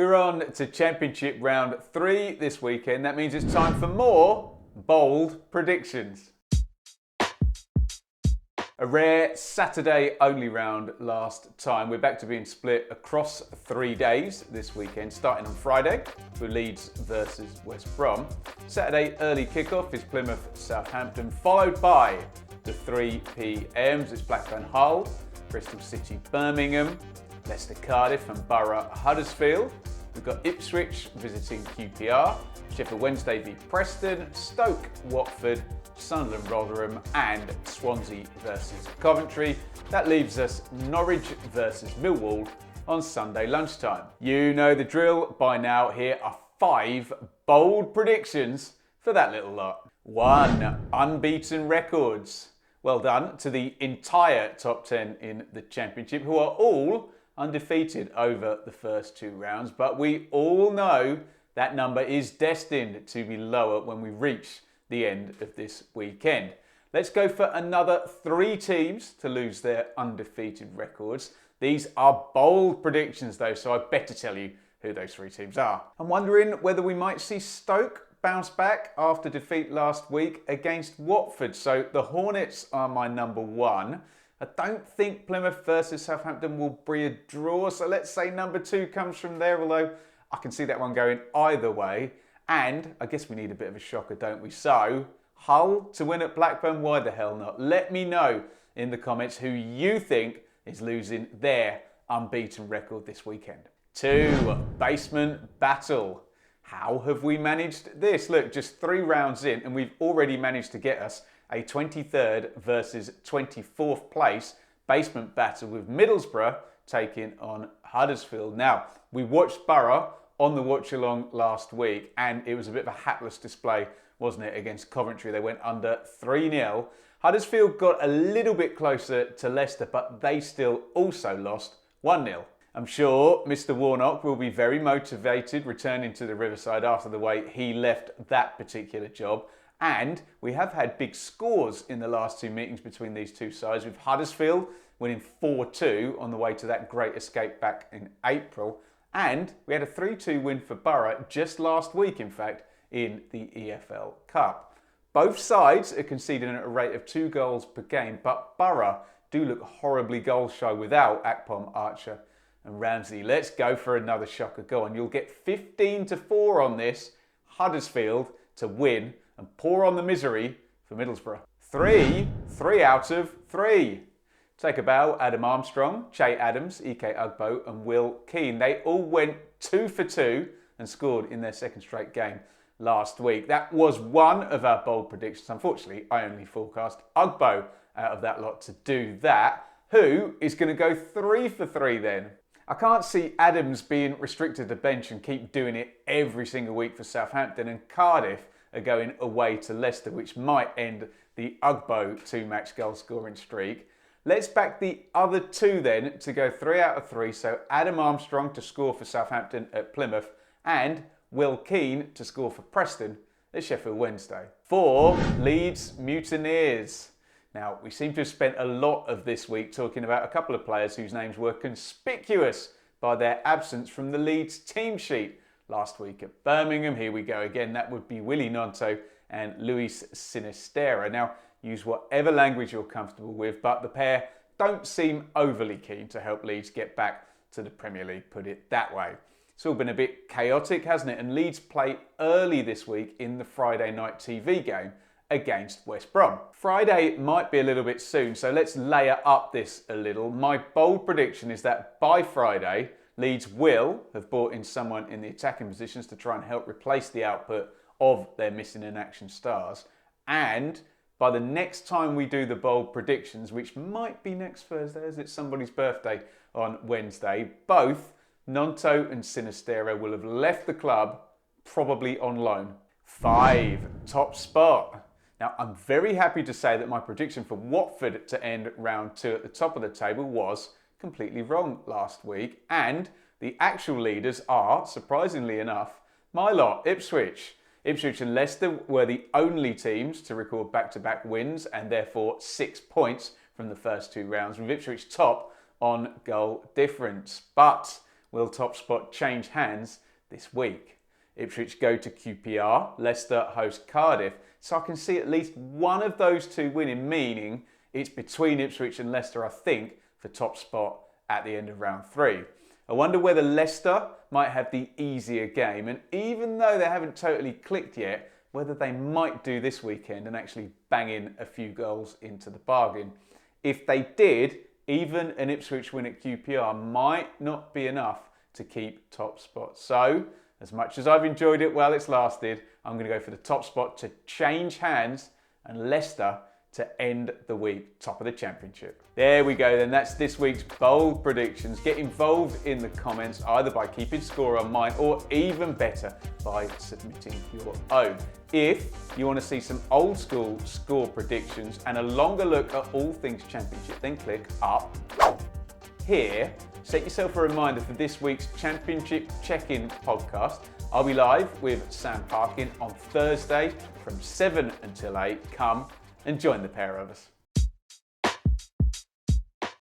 We're on to Championship round 3 this weekend. That means it's time for more bold predictions. A rare Saturday-only round last time. We're back to being split across 3 days this weekend, starting on Friday with Leeds versus West Brom. Saturday early kickoff is Plymouth-Southampton, followed by the 3 p.m s. It's Blackburn-Hull, Bristol City-Birmingham, Leicester-Cardiff and Borough-Huddersfield. We've got Ipswich visiting QPR, Sheffield Wednesday v Preston, Stoke-Watford, Sunderland-Rotherham and Swansea versus Coventry. That leaves us Norwich versus Millwall on Sunday lunchtime. You know the drill by now. Here are 5 bold predictions for that little lot. 1. Unbeaten Records. Well done to the entire top 10 in the Championship, who are all undefeated over the first 2 rounds, but we all know that number is destined to be lower when we reach the end of this weekend. Let's go for another 3 teams to lose their undefeated records. These are bold predictions though, so I better tell you who those 3 teams are. I'm wondering whether we might see Stoke bounce back after defeat last week against Watford. So the Hornets are my number 1. I don't think Plymouth versus Southampton will be a draw, so let's say number 2 comes from there, although I can see that one going either way. And I guess we need a bit of a shocker, don't we? So, Hull to win at Blackburn, why the hell not? Let me know in the comments who you think is losing their unbeaten record this weekend. 2. Basement battle. How have we managed this? Look, just 3 rounds in and we've already managed to get us a 23rd versus 24th place basement battle with Middlesbrough taking on Huddersfield. Now, we watched Borough on the watch along last week and it was a bit of a hapless display, wasn't it, against Coventry. They went under 3-0. Huddersfield got a little bit closer to Leicester, but they still also lost 1-0. I'm sure Mr. Warnock will be very motivated returning to the Riverside after the way he left that particular job. And we have had big scores in the last 2 meetings between these 2 sides, with Huddersfield winning 4-2 on the way to that great escape back in April. And we had a 3-2 win for Borough just last week, in fact, in the EFL Cup. Both sides are conceding at a rate of 2 goals per game, but Borough do look horribly goal shy without Akpom, Archer and Ramsey. Let's go for another shocker. Go on, you'll get 15-4 on this. Huddersfield to win and pour on the misery for Middlesbrough. 3 out of 3. Take a bow, Adam Armstrong, Che Adams, Ike Ugbo and Will Keane. They all went 2 for 2 and scored in their second straight game last week. That was one of our bold predictions. Unfortunately, I only forecast Ugbo out of that lot to do that. Who is going to go 3 for 3 then? I can't see Adams being restricted to bench and keep doing it every single week for Southampton, and Cardiff are going away to Leicester, which might end the Ugbo 2-match goal scoring streak. Let's back the other 2 then to go 3 out of 3. So Adam Armstrong to score for Southampton at Plymouth and Will Keane to score for Preston at Sheffield Wednesday. 4. Leeds Mutineers. Now, we seem to have spent a lot of this week talking about a couple of players whose names were conspicuous by their absence from the Leeds team sheet. Last week at Birmingham, here we go again, that would be Willy Gnonto and Luis Sinisterra. Now, use whatever language you're comfortable with, but the pair don't seem overly keen to help Leeds get back to the Premier League, put it that way. It's all been a bit chaotic, hasn't it? And Leeds play early this week in the Friday night TV game against West Brom. Friday might be a little bit soon, so let's layer up this a little. My bold prediction is that by Friday, Leeds will have brought in someone in the attacking positions to try and help replace the output of their missing in action stars. And by the next time we do the bold predictions, which might be next Thursday as it's somebody's birthday on Wednesday, both Gnonto and Sinisterra will have left the club, probably on loan. 5. Top spot. Now, I'm very happy to say that my prediction for Watford to end round 2 at the top of the table was completely wrong last week, and the actual leaders are, surprisingly enough, my lot, Ipswich. Ipswich and Leicester were the only teams to record back-to-back wins and therefore 6 points from the first 2 rounds, with Ipswich top on goal difference. But will top spot change hands this week? Ipswich go to QPR, Leicester host Cardiff, so I can see at least one of those two winning, meaning it's between Ipswich and Leicester, I think, for top spot at the end of round 3. I wonder whether Leicester might have the easier game, and even though they haven't totally clicked yet, whether they might do this weekend and actually bang in a few goals into the bargain. If they did, even an Ipswich win at QPR might not be enough to keep top spot. So, as much as I've enjoyed it while it's lasted, I'm going to go for the top spot to change hands and Leicester to end the week top of the Championship. There we go then, that's this week's bold predictions. Get involved in the comments either by keeping score on mine or even better by submitting your own. If you want to see some old school score predictions and a longer look at all things Championship, then click up here. Set yourself a reminder for this week's Championship Check-In podcast. I'll be live with Sam Parkin on Thursday from 7 until 8. Come and join the pair of us.